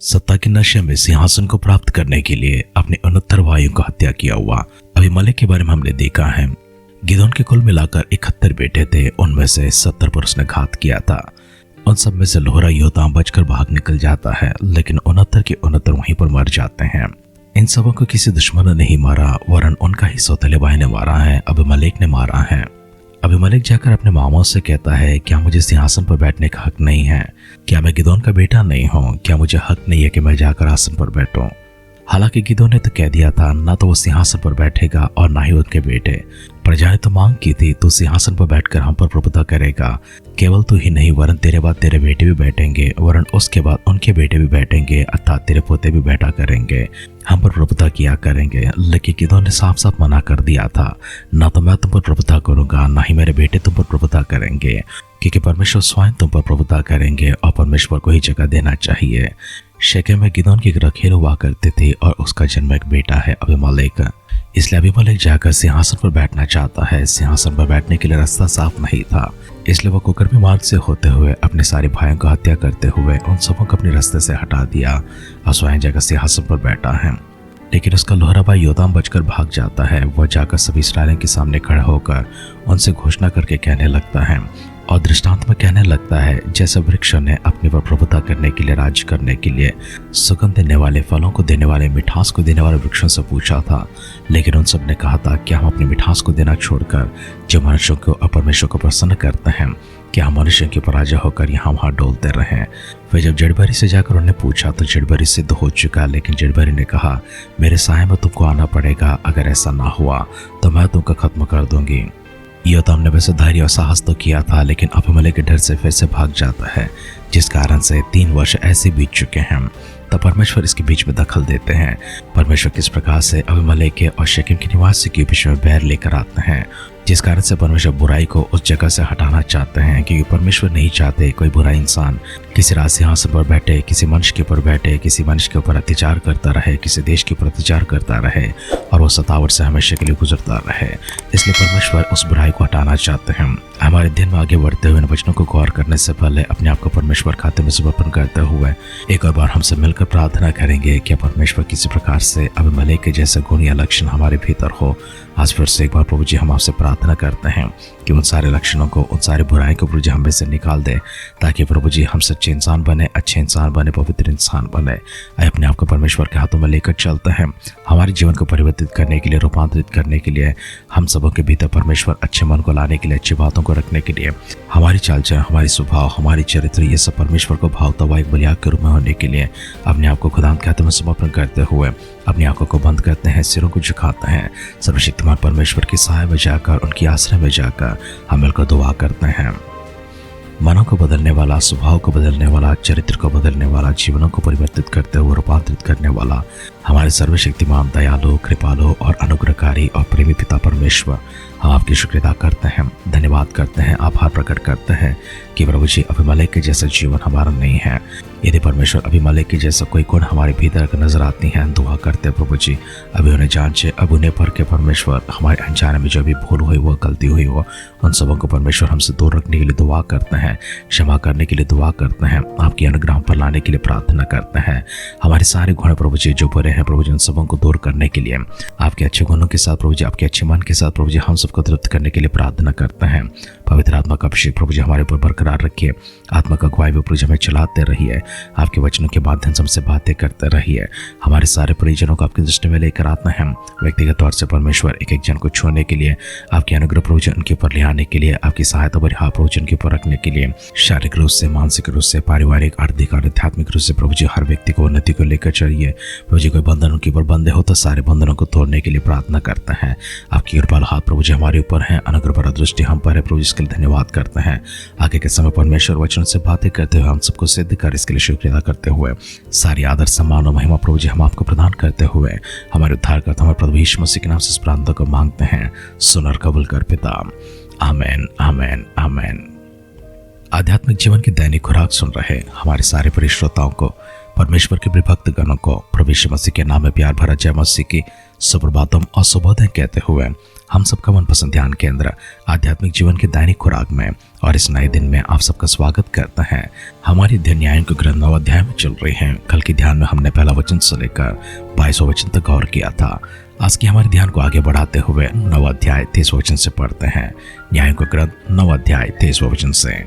सत्ता के नशे में सिंहासन को प्राप्त करने के लिए अपने 69 भाइयों को हत्या किया हुआ अबीमेलेक के बारे में हमने देखा है। गिदोन के कुल मिलाकर 71 बेटे थे, उनमें से 70 पर उसने घात किया था। उन सब में से लोहरा योताम बचकर भाग निकल जाता है, लेकिन 69 के 69 वहीं पर मर जाते हैं। इन सबों को किसी दुश्मन ने नहीं मारा, वरन उनका ही सौतेले भाई ने मारा है, अबीमेलेक ने मारा है। अबीमेलेक जाकर अपने मामाओं से कहता है, क्या मुझे सिंहासन पर बैठने का हक नहीं है? क्या मैं गिदोन का बेटा नहीं हूँ? क्या मुझे हक नहीं है कि मैं जाकर आसन पर बैठूं? हालांकि गिदोन ने तो कह दिया था ना तो वो सिंहासन पर बैठेगा और ना ही उनके बेटे। प्रजा ने तो मांग की थी, तू सिंहासन पर बैठकर हम पर प्रभुता करेगा। केवल तू ही नहीं, वरन तेरे बाद तेरे बेटे भी बैठेंगे, वरन उसके बाद उनके बेटे भी बैठेंगे, अर्थात तेरे पोते भी बैठा करेंगे, हम पर प्रभुता किया करेंगे। लेकिन गिदोन ने साफ साफ मना कर दिया था, ना तो मैं तुम पर प्रभुता करूंगा, ना ही मेरे बेटे तुम पर प्रभुता करेंगे, क्योंकि परमेश्वर स्वयं तुम पर प्रभुता करेंगे और परमेश्वर को ही जगह देना चाहिए। शेकेम में गिदोन की एक रखेल हुआ करते थे और उसका जन्म एक बेटा है अबीमेलेक। इसलिए अबीमेलेक जाकर सिंहासन पर बैठना चाहता है। सिंहासन पर बैठने के लिए रास्ता साफ नहीं था, इसलिए वो कुकर्मी मार्ग से होते हुए अपने सारे भाइयों को हत्या करते हुए उन सबों को अपने रास्ते से हटा दिया और स्वयं जाकर सिंहासन पर बैठा है। लेकिन उसका लोहरा भाई योताम बचकर भाग जाता है। वह जाकर सभी इस्राएलियों के सामने खड़ा होकर उनसे घोषणा करके कहने लगता है और दृष्टांत में कहने लगता है, जैसे वृक्षों ने अपने पर प्रभुता करने के लिए, राज्य करने के लिए सुगंध देने वाले, फलों को देने वाले, मिठास को देने वाले वृक्षों से पूछा था, लेकिन उन सब ने कहा था, क्या हम अपनी मिठास को देना छोड़कर जो मनुष्यों को और परमेश्वर को प्रसन्न करते हैं, क्या हम मनुष्यों के पराजय होकर यहाँ वहाँ डोलते रहें? फिर जब जड़बरी से जाकर उन्होंने पूछा तो जड़बरी सिद्ध हो चुका, लेकिन जड़बरी ने कहा, मेरे साय में तुमको आना पड़ेगा, अगर ऐसा ना हुआ तो मैं तुमको खत्म कर दूंगी। योताम ने वैसे धैर्य और साहस तो किया था, लेकिन अबीमेलेक के डर से फिर से भाग जाता है, जिस कारण से 3 वर्ष ऐसे बीत चुके हैं। तब परमेश्वर इसके बीच में दखल देते हैं। परमेश्वर किस प्रकार से अबीमेलेक के और शेकेम के निवासी के बीच में बैर लेकर आते हैं, जिस कारण से परमेश्वर बुराई को उस जगह से हटाना चाहते हैं, क्योंकि परमेश्वर नहीं चाहते कोई बुरा इंसान किसी राज सिंहासन पर बैठे, किसी मनुष्य के ऊपर बैठे, किसी मनुष्य के ऊपर अत्याचार करता रहे, किसी देश के ऊपर अत्याचार करता रहे और वो सतावट से हमेशा के लिए गुजरता रहे। इसलिए परमेश्वर उस बुराई को हटाना चाहते हैं। हमारे दिन में आगे बढ़ते हुए इन वचनों को गौर करने से पहले अपने आप को परमेश्वर खाते में समर्पण करते हुए एक और बार हमसे मिलकर प्रार्थना करेंगे कि परमेश्वर किसी प्रकार से अबीमेलेक के जैसे गुण या लक्षण हमारे भीतर हो। आज फिर से एक बार प्रभु जी हम आपसे प्रार्थना करते हैं कि उन सारे लक्षणों को, उन सारे बुराई को प्रभु जी हम में से निकाल दे, ताकि प्रभु जी हम सच्चे इंसान बने, अच्छे इंसान बने, पवित्र इंसान बने। अपने आप को परमेश्वर के हाथों में लेकर चलते हैं। हमारे जीवन को परिवर्तित करने के लिए, रूपांतरित करने के लिए, हम सबों के भीतर परमेश्वर अच्छे मन को लाने के लिए, अच्छी बातों को रखने के लिए, हमारी चाल चलन, हमारी स्वभाव, हमारी चरित्र, ये सब परमेश्वर को भावता हुआ एक बलियाग के रूप में होने के लिए अपने आप को खुदा के हाथों में समर्पण करते हुए अपनी आंखों को बंद करते हैं, सिरों को झुकाते हैं। सर्वशक्तिमान परमेश्वर की सहाय में जाकर, उनकी आश्रय में जाकर हम मिलकर दुआ करते हैं। मनों को बदलने वाला, स्वभाव को बदलने वाला, चरित्र को बदलने वाला, जीवनों को परिवर्तित करते हुए रूपांतरित करने वाला हमारे सर्वशक्तिमान, दयालु, कृपालु और अनुग्रहकारी और प्रेमी पिता परमेश्वर, हम आपकी शुक्रिया करते हैं, धन्यवाद करते हैं, आभार प्रकट करते हैं कि प्रभु जी अबीमेलेक के जैसा जीवन हमारा नहीं है। यदि परमेश्वर अबीमेलेक के जैसा कोई गुण हमारे भीतर नजर आती हैं, दुआ करते हैं प्रभु जी, अभी उन्हें जांचे, अब उन्हें पर के परमेश्वर हमारे अनजाने में जो भी भूल हुई वो, गलती हुई हो, उन सबों को परमेश्वर हमसे दूर रखने के लिए दुआ करते हैं, क्षमा करने के लिए दुआ करते हैं, आपके अनुग्रह पर लाने के लिए प्रार्थना करते हैं। हमारे सारे गुण प्रभु जी जो बुरे हैं प्रभु जी, उन सबों को दूर करने के लिए आपके अच्छे गुणों के साथ प्रभु जी, आपके अच्छे मन के साथ प्रभु जी हम सबको तृप्त करने के लिए प्रार्थना करते हैं। पवित्र आत्मा का अभिषेक प्रभु जी हमारे ऊपर बरकरार रखिए, आत्मा का अगुवाई प्रभु जी हमें चलाते रहिए, आपके वचनों के माध्यम से हमसे बातें करते रहिए। हमारे सारे परिजनों को आपकी दृष्टि में लेकर आते हैं, व्यक्तिगत तौर से परमेश्वर एक एक जन को छूने के लिए, आपके अनुग्रह प्रभु जी उनके ऊपर ले आने के लिए, आपकी सहायता पर हाथ प्रभु जी उनके ऊपर रखने के लिए, शारीरिक रूप से, मानसिक रूप से, पारिवारिक, आर्थिक और आध्यात्मिक रूप से प्रभु जी हर व्यक्ति को उन्नति को लेकर चलिए। प्रभु जी कोई बंधन उनके ऊपर बंधे हो तो सारे बंधनों को तोड़ने के लिए प्रार्थना करते हैं। आपकी कृपाल हाथ प्रभु जी हमारे ऊपर है, अनुग्रह पर दृष्टि हम पर है प्रभु जी, इसके लिए धन्यवाद करते हैं। आगे के समय परमेश्वर वचन से बातें करते हुए हम सबको सिद्ध कर इसके लिए शुक्रिया करते हुए सारी आदर, सम्मान और महिमा प्रभु जी हम आपको प्रदान करते हुए हमारे उद्धारकर्ता हमारे प्रभु यीशु मसीह के नाम से इस प्रार्थना को मांगते हैं, सुन और कबूल कर पिता, आमेन, आमेन, आमेन। आध्यात्मिक जीवन की दैनिक खुराक सुन रहे हमारे सारे प्रिय श्रोताओं को परमेश्वर के विभक्त गणों को प्रभु यीशु मसीह के नाम में प्यार भरा जय मसीह की सुप्रभातम और शुभोदय कहते हुए हम सबका मनपसंद ध्यान केंद्र आध्यात्मिक जीवन के दैनिक खुराक में और इस नए दिन में आप सबका स्वागत करते हैं। हमारी अध्ययन न्यायों के ग्रंथ 9 अध्याय में चल रही हैं। कल के ध्यान में हमने पहला वचन से लेकर 22वां वचन तक गौर किया था। आज की हमारे ध्यान को आगे बढ़ाते हुए 9 अध्याय 23 वचन से पढ़ते हैं। न्यायों का ग्रंथ 9 अध्याय 23 वचन से।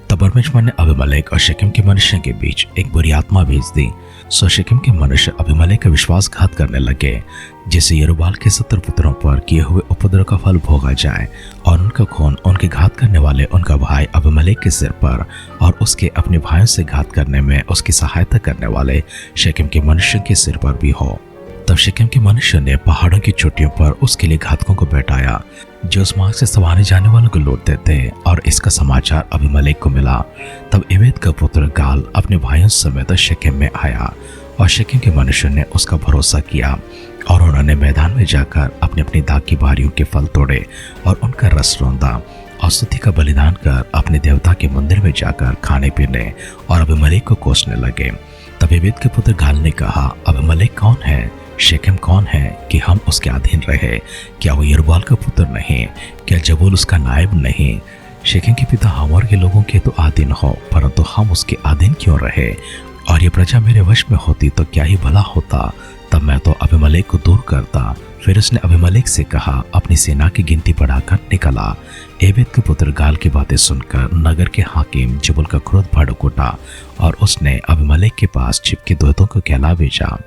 तब परमेश्वर ने अबीमेलेक और शेकेम के मनुष्य के बीच एक बुरी आत्मा भेज दी। सो शेकेम के मनुष्य अबीमेलेक का विश्वासघात करने लगे, जिससे यरूबाल के 70 पुत्रों पर किए हुए उपद्रव का फल भोगा जाए, और उनका खून उनके घात करने वाले उनका भाई अबीमेलेक के सिर पर और उसके अपने भाइयों से घात करने में उसकी सहायता करने वाले शेकेम के मनुष्य के सिर पर भी हो। तब शेकेम के मनुष्य ने पहाड़ों की चोटियों पर उसके लिए घातकों को बैठाया, जो उस मार्ग से सवारे जाने वालों को लूटते थे। और इसका समाचार अबीमेलेक को मिला। तब एबेद का पुत्र गाल अपने भाइयों समेत शेकेम में आया, और शेकेम के मनुष्य ने उसका भरोसा किया, और उन्होंने मैदान में जाकर अपनी अपनी दाख की बारियों के फल तोड़े और उनका रस रौंदा, और स्तुति का बलिदान कर अपने देवता के मंदिर में जाकर खाने पीने और अबीमेलेक को कोसने लगे। तब एबेद के पुत्र गाल ने कहा, अबीमेलेक कौन है? शेकेम कौन है कि हम उसके अधीन रहे? क्या वो यरूबाल का पुत्र नहीं? क्या जबूल उसका नायब नहीं? शेकेम के पिता हमोर के लोगों के तो अधीन हो, परंतु हम उसके अधीन क्यों रहे? और ये प्रजा मेरे वश में होती तो क्या ही भला होता। तब मैं तो अबीमेलेक को दूर करता। फिर उसने अबीमेलेक से कहा, अपनी सेना की गिनती बढ़ाकर निकला। एबेद के पुत्र गाल की बातें सुनकर नगर के हाकिम जबूल का क्रोध भड़क उठा, और उसने अबीमेलेक के पास छिपके दूतों को कहला भेजा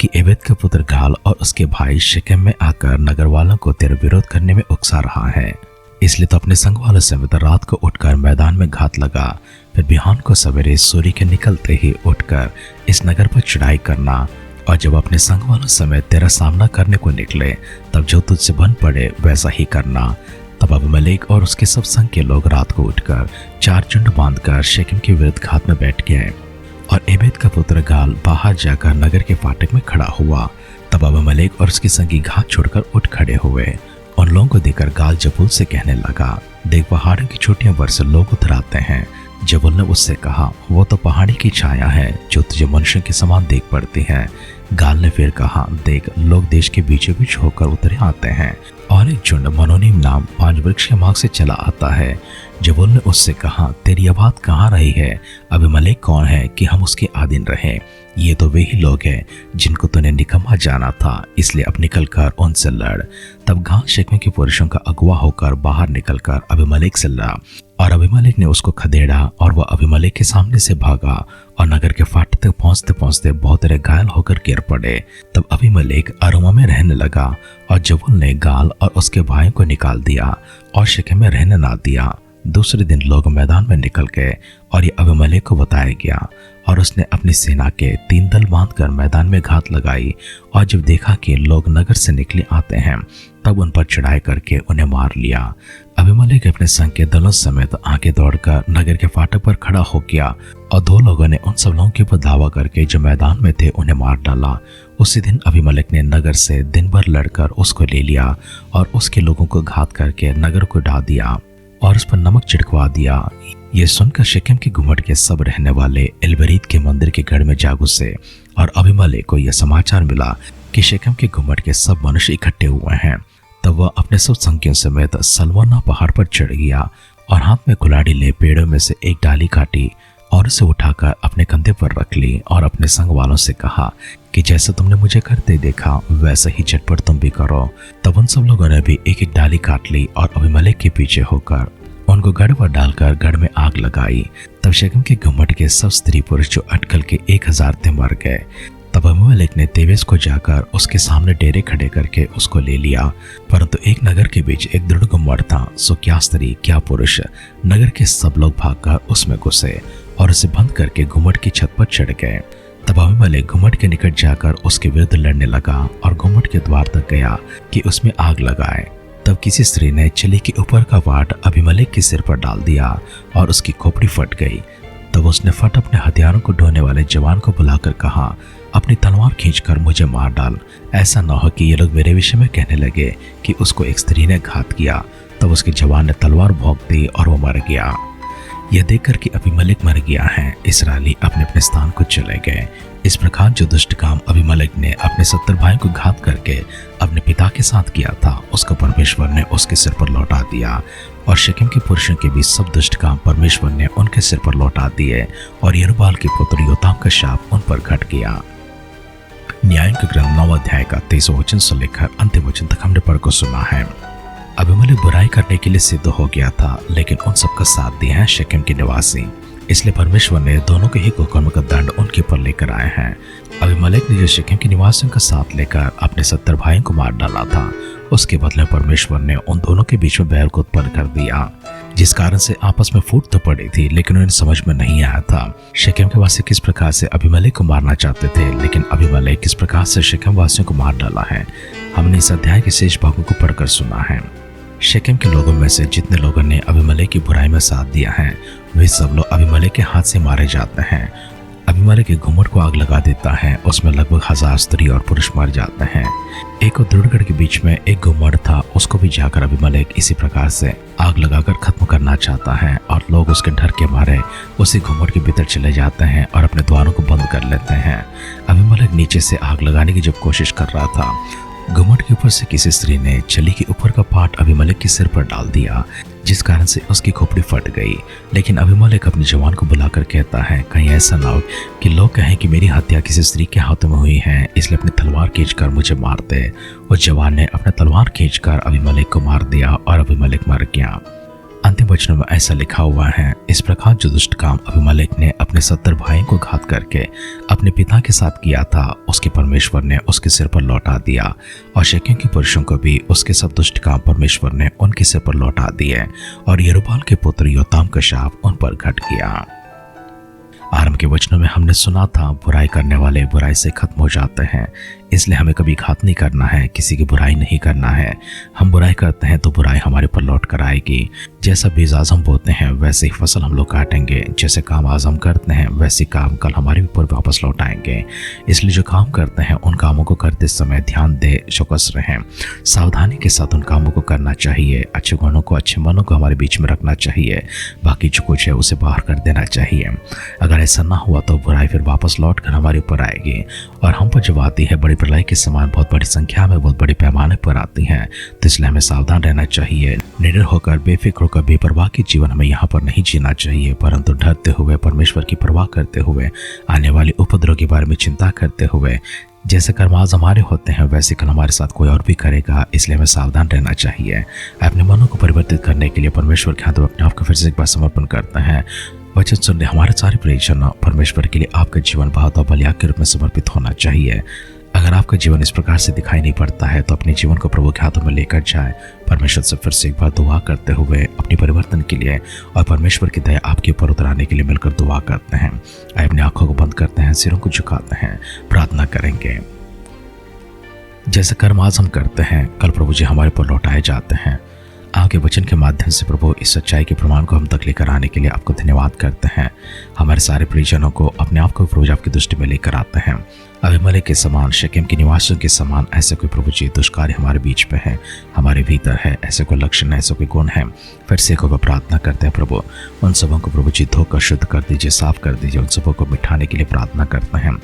कि एबेद का पुत्र गाल और उसके भाई शेकेम में आकर नगर वालों को तेरे विरोध करने में उकसा रहा है। इसलिए तो अपने संग वालों समेत रात को उठकर मैदान में घात लगा। फिर बिहान को सवेरे सूर्य के निकलते ही उठकर इस नगर पर चढ़ाई करना, और जब अपने संग वालों समेत तेरा सामना करने को निकले, तब जो तुझसे बन पड़े वैसा ही करना। तब अबीमेलेक और उसके सब संग के लोग रात को उठकर 4 झुंड बांधकर शेकेम के विरुद्ध घात में बैठ गए, और एबेद का पुत्र गाल बाहर जाकर नगर के फाटक में खड़ा हुआ। तब अबीमेलेक और उसके संगी घात छोड़कर उठ खड़े हुए। उन लोगों को देखकर गाल जबूल से कहने लगा, देख पहाड़ों की चोटियों पर से लोग उतर आते हैं। जबूल ने उससे कहा, वो तो पहाड़ी की छाया है जो तुझे मनुष्य के समान देख पड़ती है। गाल ने फिर कहा, देख लोग देश के बीचों बीच होकर उतरे आते हैं, और एक झुंड मनोनीम नाम 5 वृक्ष के मार्ग से चला आता है। जबूल ने उससे कहा, तेरी यह बात कहाँ रही है? अबीमेलेक कौन है कि हम उसके अधीन रहें? ये तो वे ही लोग हैं जिनको तूने निकम्मा जाना था, इसलिए अब निकल कर उनसे लड़। तब गाल शेकेम के पुरुषों का अगुवा होकर बाहर निकलकर अबीमेलेक से लड़ा, और अबीमेलेक ने उसको खदेड़ा, और वह अबीमेलेक के सामने से भागा, और नगर के फाटक तक पहुंचते पहुंचते बहुत सारे घायल होकर गिर पड़े। तब अबीमेलेक अरुमा में रहने लगा, और जबूल ने गाल और उसके भाइयों को निकाल दिया और शेकेम में रहने ना दिया। दूसरे दिन लोग मैदान में निकल गए, और ये अबीमेलेक को बताया गया, और उसने अपनी सेना के 3 दल बांधकर मैदान में घात लगाई। और जब देखा कि लोग नगर से निकले आते हैं, तब उन पर चढ़ाई करके उन्हें मार लिया। अबीमेलेक अपने संग के दलों समेत आगे दौड़कर नगर के फाटक पर खड़ा हो गया, और 2 लोगों ने उन सब लोगों के ऊपर धावा करके जो मैदान में थे उन्हें मार डाला। उसी दिन अबीमेलेक ने नगर से दिन भर लड़कर उसको ले लिया, और उसके लोगों को घात करके नगर को ढा दिया और उस पर नमक छिड़कवा दिया। ये सुनकर शेकेम के घुमट के सब रहने वाले एलबरीत के मंदिर के गढ़ में जा घुसे, और अबीमेलेक को यह समाचार मिला कि शेकेम के घुमट के सब मनुष्य इकट्ठे हुए हैं। तब वह अपने सब संगियों समेत सलमोना पहाड़ पर चढ़ गया, और हाथ में कुल्हाड़ी ले पेड़ों में से एक डाली काटी और उसे उठाकर अपने कंधे पर रख ली, और अपने संग वालों से कहा कि जैसे तुमने मुझे करते देखा वैसा ही झटपट तुम भी करो। तब उन सब लोगों ने भी एक एक डाली काट ली, और अबीमेलेक के पीछे होकर उनको गढ़ पर डालकर गढ़ में आग लगाई। तब शेकेम के घुमट के सब स्त्री पुरुष जो अटकल के 1000 थे मर गए। तब अबीमेलेक ने तेबेस को जाकर उसके सामने डेरे खड़े करके उसको ले लिया, परंतु एक नगर के बीच एक दृढ़ गुम्मट था। सो क्या स्त्री क्या पुरुष, नगर के सब लोग भागकर उसमें घुसे और उसे बंद करके घुमट की छत पर चढ़ गए। तब अबीमेलेक घुमट के निकट जाकर उसके विरुद्ध लड़ने लगा, और घुमट के द्वार तक गया कि उसमें आग लगाए। तब किसी स्त्री ने चली के ऊपर का वाट अबीमेलेक के सिर पर डाल दिया, और उसकी खोपड़ी फट गई। तब उसने फट अपने हथियारों को ढोने वाले जवान को बुलाकर कहा, अपनी तलवार खींचकर मुझे मार डाल, ऐसा न हो कि ये लोग मेरे विषय में कहने लगे कि उसको एक स्त्री ने घात किया। तब उसके जवान ने तलवार भोंक दी और वो मर गया। यह देखकर कि अबीमेलेक मर गया है, इस्राएली अपने अपने स्थान को चले गए। इस प्रकार जो दुष्ट काम अबीमेलेक ने अपने 70 भाइयों को घात करके अपने पिता के साथ किया था, उसको परमेश्वर ने उसके सिर पर लौटा दिया। और शेकेम के पुरुषों के भी सब दुष्ट काम परमेश्वर ने उनके सिर पर लौटा दिए, और यरूब्बाल के पुत्र योताम का शाप उन पर घट गया। न्यायों के ग्रंथ 9 अध्याय का 23 वचन से लेकर अंतिम वचन तक हमने पढ़ को सुना है। अबीमेलेक बुराई करने के लिए सिद्ध हो गया था, लेकिन उन सबका साथ दिया है शेकेम के निवासी। इसलिए परमेश्वर ने दोनों के ही कुकर्म का दंड उनके ऊपर लेकर आए हैं। अबीमेलेक ने जो शेकेम के निवासियों का साथ लेकर अपने 70 भाइयों को मार डाला था, उसके बदले परमेश्वर ने उन दोनों के बीच में बैर को उत्पन्न कर दिया, जिस कारण से आपस में फूट तो पड़ी थी, लेकिन उन्हें समझ में नहीं आया था शेकेम के वासी किस प्रकार से अबीमेलेक को मारना चाहते थे, लेकिन अबीमेलेक किस प्रकार से शेकेम वासियों को मार डाला है। हमने इस अध्याय के शेष भागों को पढ़कर सुना है। शेकेम के लोगों में से जितने लोगों ने अबीमेलेक की बुराई में साथ दिया है, वे सब लोग अबीमेलेक के हाथ से मारे जाते हैं। अबीमेलेक के घुमट को आग लगा देता है, उसमें लगभग 1000 स्त्री और पुरुष मर जाते हैं। एक और दृढ़गढ़ के बीच में एक घुमट था, उसको भी जाकर अबीमेलेक इसी प्रकार से आग लगाकर खत्म करना चाहता है, और लोग उसके डर के मारे उसी घुमट के भीतर चले जाते हैं और अपने द्वारों को बंद कर लेते हैं। अबीमेलेक नीचे से आग लगाने की जब कोशिश कर रहा था, घुमट के ऊपर से किसी स्त्री ने छली के ऊपर का पार्ट अबीमेलेक के सिर पर डाल दिया, जिस कारण से उसकी खोपड़ी फट गई। लेकिन अबीमेलेक अपने जवान को बुलाकर कहता है, कहीं ऐसा ना हो कि लोग कहें कि मेरी हत्या किसी स्त्री के हाथों में हुई है, इसलिए अपनी तलवार खींचकर मुझे मार दे। उस जवान ने अपने तलवार खींचकर अबीमेलेक को मार दिया और अबीमेलेक मर गया। अंतिम वचनों में ऐसा लिखा हुआ है, इस प्रकार जो दुष्ट काम अबीमेलेक ने अपने 70 भाइयों को घात करके अपने पिता के साथ किया था, उसके परमेश्वर ने उसके सिर पर लौटा दिया, और शेकेम के पुरुषों को भी उसके सब दुष्ट काम परमेश्वर ने उनके सिर पर लौटा दिए, और यरूब्बाल के पुत्र योताम का शाप उन पर घट गया। आरंभ के वचनों में हमने सुना था, बुराई करने वाले बुराई से खत्म हो जाते हैं, इसलिए हमें कभी घात नहीं करना है, किसी की बुराई नहीं करना है। हम बुराई करते हैं तो बुराई हमारे पर लौट कर आएगी। जैसा बीज आज हम बोते हैं, वैसे ही फसल हम लोग काटेंगे। जैसे काम आज हम करते हैं, वैसे काम कल हमारे ऊपर वापस लौट आएंगे। इसलिए जो काम करते हैं, उन कामों को करते समय ध्यान दे, चौकस रहें, सावधानी के साथ उन कामों को करना चाहिए। अच्छे गुणों को, अच्छे मनों को हमारे बीच में रखना चाहिए, बाकी जो कुछ है उसे बाहर कर देना चाहिए। अगर ऐसा ना हुआ तो बुराई फिर वापस लौट कर हमारे ऊपर आएगी, और हम पर जब आती है बड़ी प्रलय के समान बहुत बड़ी संख्या में, बहुत बड़ी पैमाने पर आती हैं। तो इसलिए हमें सावधान रहना चाहिए, निडर होकर, बेफिक्र होकर, बेपरवाह की जीवन हमें यहाँ पर नहीं जीना चाहिए, परंतु डरते हुए, परमेश्वर की परवाह करते हुए, आने वाले उपद्रव के बारे में चिंता करते हुए, जैसे कर्म आज हमारे होते हैं वैसे कल हमारे साथ कोई और भी करेगा। इसलिए हमें सावधान रहना चाहिए। अपने मनों को परिवर्तित करने के लिए परमेश्वर के हाथों अपने आप को फिर से एक बार समर्पण करते हैं। वचन सुनने हमारे सारे प्रियजन परमेश्वर के लिए आपका जीवन बहुत और बलियाग के रूप में समर्पित होना चाहिए। अगर आपका जीवन इस प्रकार से दिखाई नहीं पड़ता है तो अपने जीवन को प्रभु के हाथों में लेकर जाए। परमेश्वर से फिर से एक बार दुआ करते हुए अपने परिवर्तन के लिए और परमेश्वर की दया आपके ऊपर उतराने के लिए मिलकर दुआ करते हैं। आइए अपनी आंखों को बंद करते हैं, सिरों को झुकाते हैं, प्रार्थना करेंगे। जैसे कर्म आज हम करते हैं, कल प्रभु जी हमारे पर लौटाए जाते हैं। आपके वचन के माध्यम से प्रभु इस सच्चाई के प्रमाण को हम तक लेकर आने के लिए आपको धन्यवाद करते हैं। हमारे सारे परिजनों को अपने आप को प्रभु आपकी दृष्टि में लेकर आते हैं। अबीमेलेक के समान, शेकेम के निवासियों के समान ऐसे कोई प्रभु जी दुष्कार्य हमारे बीच में है, हमारे भीतर है, ऐसे कोई लक्षण, ऐसे कोई गुण है, फिर से को प्रार्थना करते हैं प्रभु उन सबों को प्रभु जी धोकर शुद्ध कर दीजिए, साफ कर दीजिए। उन सबों को मिटाने के लिए प्रार्थना करते हैं।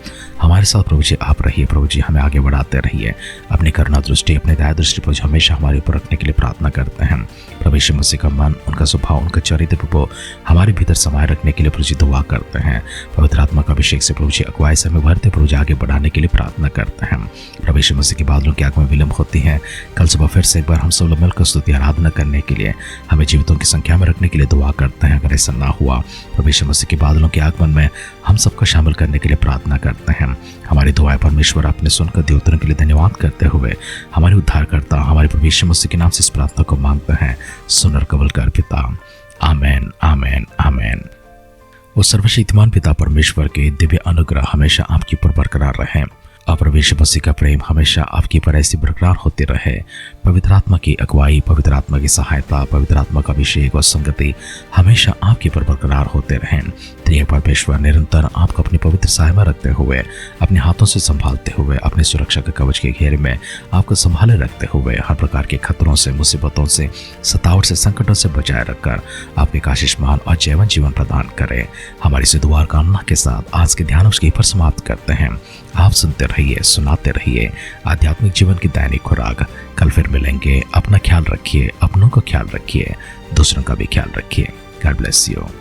हमारे साथ प्रभु जी आप रहिए, प्रभु जी हमें आगे बढ़ाते रहिए। अपनी करुणा दृष्टि, अपनी दया दृष्टि प्रभु हमेशा हमारे ऊपर रखने के लिए प्रार्थना करते हैं। प्रभु यीशु मसीह का मन, उनका स्वभाव, उनका चरित्र प्रभु हमारे भीतर समाये रखने के लिए प्रभु जी दुआ करते हैं। पवित्र आत्मा का अभिषेक से प्रभु जी अगुवाई से हमें भरते प्रभु जी आगे बढ़ाने के लिए प्रार्थना करते हैं। प्रभु यीशु मसीह के बादलों की आग में विलंब होती है। कल सुबह फिर से एक बार हम सब लोग मिलकर स्तुति आराधना करने के लिए, हमें जीवितों की संख्या में रखने के लिए दुआ करते हैं। अगर ऐसा ना हुआ, प्रभु यीशु मसीह के बादलों के आगमन में हम सबको शामिल करने के लिए प्रार्थना करते हैं। हमारी दुआएं परमेश्वर आपने सुनकर दिए उत्तरों के लिए धन्यवाद करते हुए हमारे उद्धारकर्ता हमारे प्रभु यीशु मसीह के नाम से इस प्रार्थना को मांगते हैं। सुन और कबूल कर पिता। आमेन, आमेन, आमेन। वो सर्वशक्तिमान पिता परमेश्वर के दिव्य अनुग्रह हमेशा आपके ऊपर बरकरार रहे। और प्रभु यीशु मसीह का प्रेम हमेशा आपकी पर ऐसी बरकरार होती रहे। पवित्र आत्मा की अगुवाई, पवित्र आत्मा की सहायता, पवित्र आत्मा का अभिषेक और संगति हमेशा आपके पर बरकरार होते रहें। त्रिएक परमेश्वर निरंतर आपको अपनी पवित्र सहाय में रखते हुए, अपने हाथों से संभालते हुए, अपने सुरक्षा के कवच के घेरे में आपको संभाले रखते हुए, हर प्रकार के खतरों से, मुसीबतों से, सतावट से, संकटों से बचाए रखकर आपके आशीषमान और जीवन जीवन प्रदान करें। हमारी इस दुआ कामना के साथ आज के ध्यान उसके पर समाप्त करते हैं। आप सुनते रहिए, सुनाते रहिए आध्यात्मिक जीवन की दैनिक खुराक। कल फिर मिलेंगे। अपना ख्याल रखिए, अपनों का ख्याल रखिए, दूसरों का भी ख्याल रखिए। God bless you.